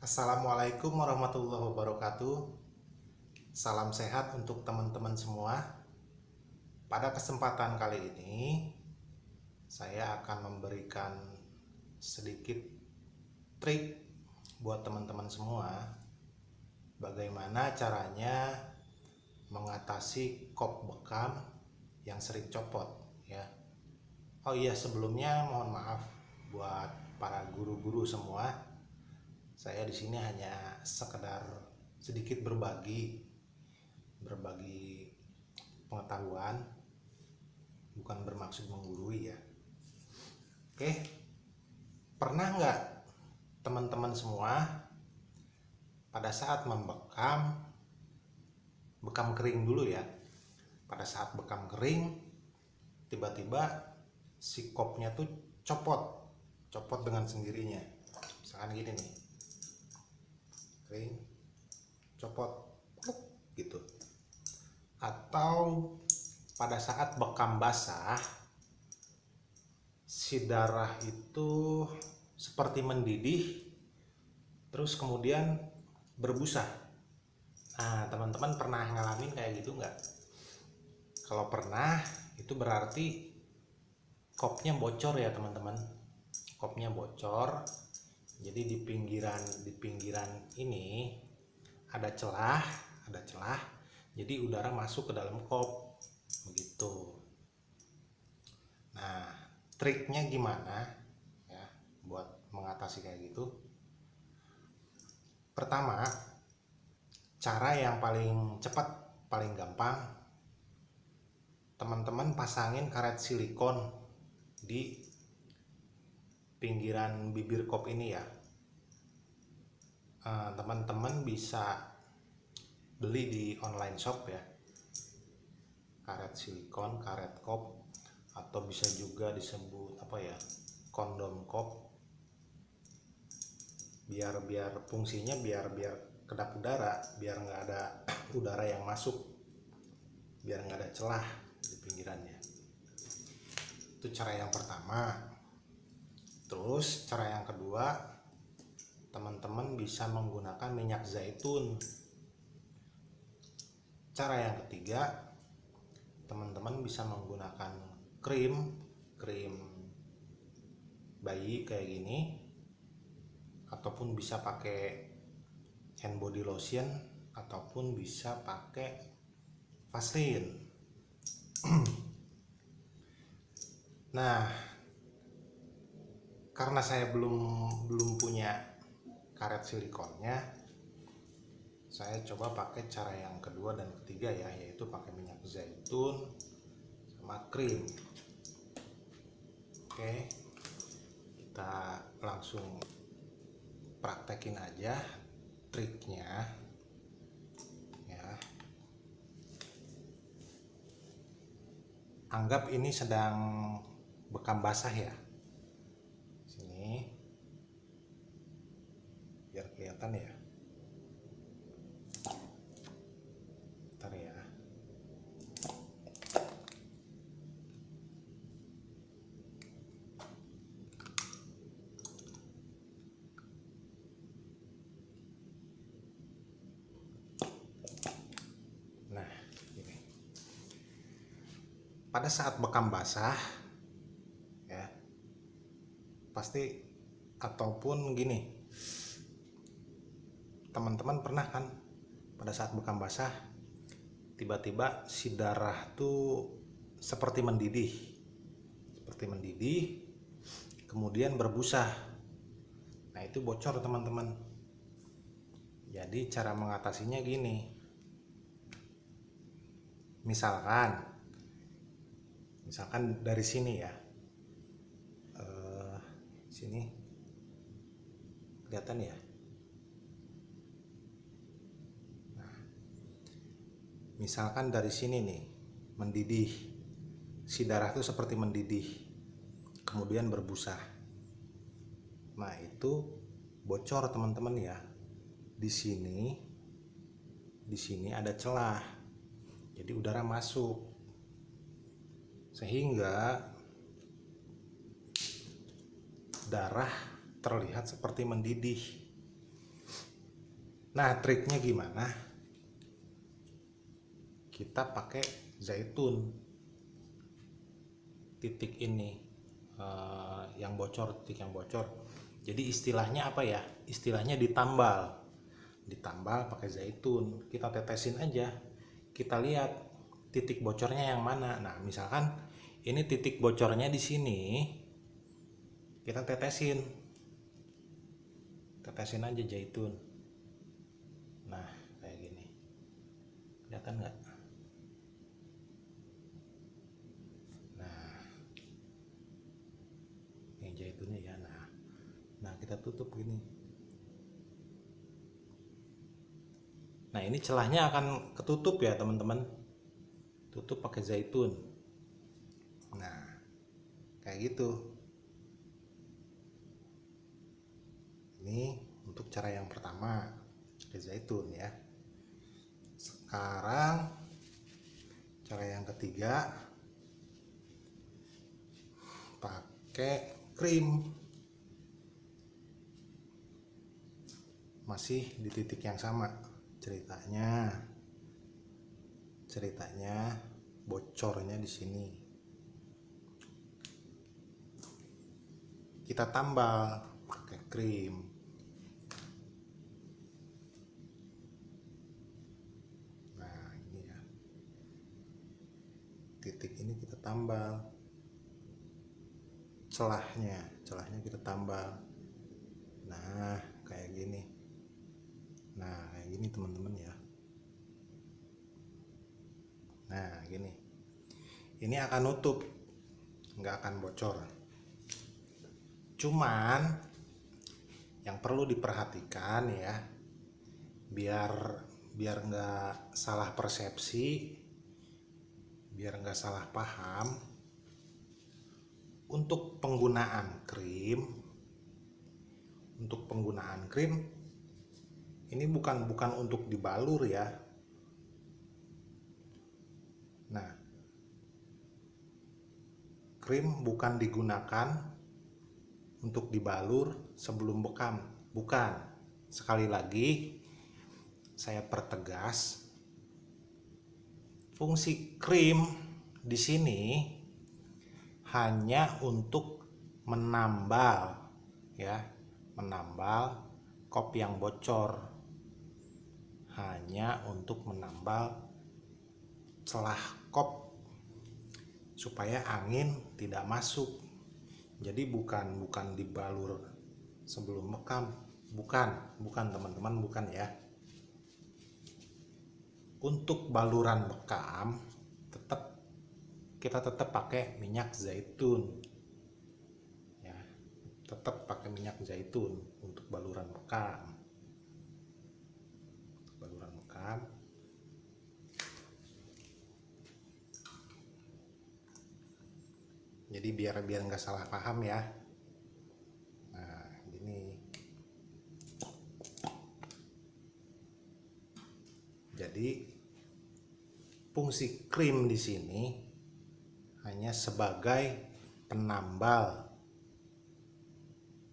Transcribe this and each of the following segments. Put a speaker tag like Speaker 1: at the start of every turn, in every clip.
Speaker 1: Assalamualaikum warahmatullahi wabarakatuh. Salam sehat untuk teman-teman semua. Pada kesempatan kali ini, saya akan memberikan sedikit trik buat teman-teman semua. Bagaimana caranya mengatasi kop bekam yang sering copot, ya. Oh iya, sebelumnya mohon maaf buat para guru-guru semua. Saya di sini hanya sekedar sedikit berbagi pengetahuan, bukan bermaksud menggurui ya. Oke, pernah nggak teman-teman semua pada saat bekam kering dulu ya. Pada saat bekam kering, tiba-tiba si kopnya tuh copot dengan sendirinya. Misalkan gini nih, kering, copot, gitu. Atau pada saat bekam basah, si darah itu seperti mendidih, terus kemudian berbusa. Nah, teman-teman pernah ngalamin kayak gitu nggak? Kalau pernah, itu berarti kopnya bocor ya teman-teman. Kopnya bocor. Jadi di pinggiran ini ada celah. Jadi udara masuk ke dalam kop, begitu. Nah, triknya gimana ya buat mengatasi kayak gitu? Pertama, cara yang paling cepat, paling gampang, teman-teman pasangin karet silikon di pinggiran bibir kop ini ya. Teman-teman bisa beli di online shop ya, karet silikon, karet kop, atau bisa juga disebut kondom kop. Biar fungsinya biar kedap udara, biar nggak ada udara yang masuk, biar nggak ada celah di pinggirannya. Itu cara yang pertama. Terus cara yang kedua, teman-teman bisa menggunakan minyak zaitun. Cara yang ketiga, teman-teman bisa menggunakan krim bayi kayak gini, ataupun bisa pakai hand body lotion, ataupun bisa pakai Vaseline. Nah, karena saya belum punya karet silikonnya, saya coba pakai cara yang kedua dan ketiga ya, yaitu pakai minyak zaitun sama krim. Oke, kita langsung praktekin aja triknya ya. Anggap ini sedang bekam basah ya. Sini biar kelihatan ya. Bentar ya. Nah, ini. Pada saat bekam basah ya, pasti, ataupun gini, teman-teman pernah kan pada saat bekam basah tiba-tiba si darah tuh seperti mendidih, kemudian berbusa. Nah, itu bocor teman-teman. Jadi cara mengatasinya gini, misalkan dari sini ya, sini kelihatan ya. Nah, misalkan dari sini nih mendidih, si darah itu seperti mendidih kemudian berbusa. Nah, itu bocor teman-teman ya. Di sini ada celah, jadi udara masuk, sehingga darah terlihat seperti mendidih. Nah, triknya gimana? Kita pakai zaitun titik ini, yang bocor, titik yang bocor. Jadi istilahnya apa ya? Istilahnya ditambal pakai zaitun. Kita tetesin aja, kita lihat titik bocornya yang mana. Nah, misalkan ini titik bocornya di sini, kita tetesin aja zaitun. Nah, kayak gini, kelihatan nggak? Nah, ini zaitunnya ya. Nah, kita tutup gini. Nah, ini celahnya akan ketutup ya teman-teman. Tutup pakai zaitun. Nah, kayak gitu. Ini untuk cara yang pertama, pakai zaitun ya. Sekarang cara yang ketiga, pakai krim. Masih di titik yang sama. Ceritanya bocornya di sini. Kita tambal pakai krim. Nah, ini ya. Titik ini kita tambal. Celahnya kita tambal. Nah, kayak gini. Nah, kayak gini teman-teman ya. Nah, gini. Ini akan nutup, nggak akan bocor. Cuman yang perlu diperhatikan ya, biar nggak salah persepsi, biar nggak salah paham, untuk penggunaan krim ini bukan untuk dibalur ya. Nah, krim bukan digunakan untuk dibalur sebelum bekam, bukan. Sekali lagi saya pertegas, fungsi krim di sini hanya untuk menambal ya, menambal kop yang bocor, hanya untuk menambal celah kop supaya angin tidak masuk. Jadi bukan dibalur sebelum bekam, bukan teman-teman, bukan ya. Untuk baluran bekam kita tetap pakai minyak zaitun ya, tetap pakai minyak zaitun untuk baluran bekam. Jadi biar nggak salah paham ya. Nah, gini. Jadi fungsi krim di sini hanya sebagai penambal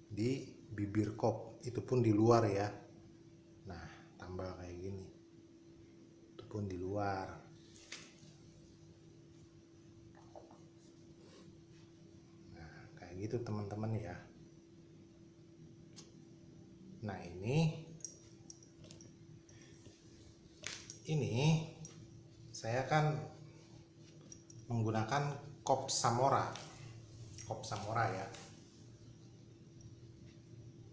Speaker 1: di bibir kop, itu pun di luar ya. Nah, tambal kayak gini, itu pun di luar. Nah, kayak gitu teman-teman ya. Nah, ini saya kan menggunakan kop Samora ya.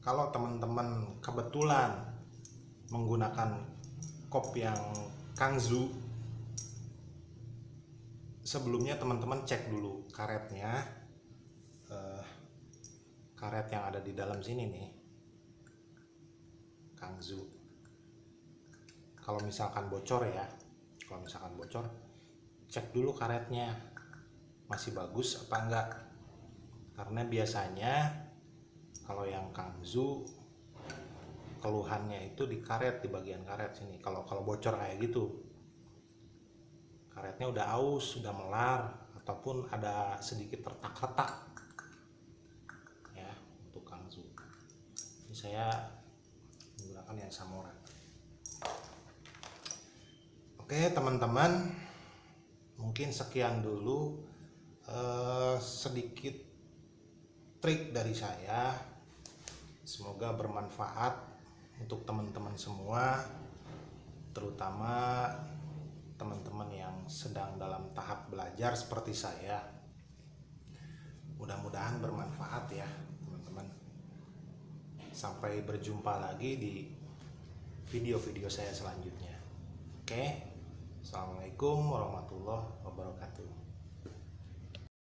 Speaker 1: Kalau teman-teman kebetulan menggunakan kop yang Kangzu, sebelumnya teman-teman cek dulu karetnya, karet yang ada di dalam sini nih, Kangzu. Kalau misalkan bocor ya, cek dulu karetnya masih bagus apa enggak, karena biasanya kalau yang Kangzu keluhannya itu di karet, di bagian karet sini. Kalau bocor kayak gitu, karetnya udah aus, udah melar, ataupun ada sedikit retak-retak ya untuk Kangzu. Ini saya menggunakan yang Samora. Oke teman-teman, mungkin sekian dulu sedikit trik dari saya. Semoga bermanfaat untuk teman-teman semua, terutama teman-teman yang sedang dalam tahap belajar seperti saya. Mudah-mudahan bermanfaat ya teman-teman. Sampai berjumpa lagi di video-video saya selanjutnya. Oke, assalamualaikum warahmatullahi wabarakatuh.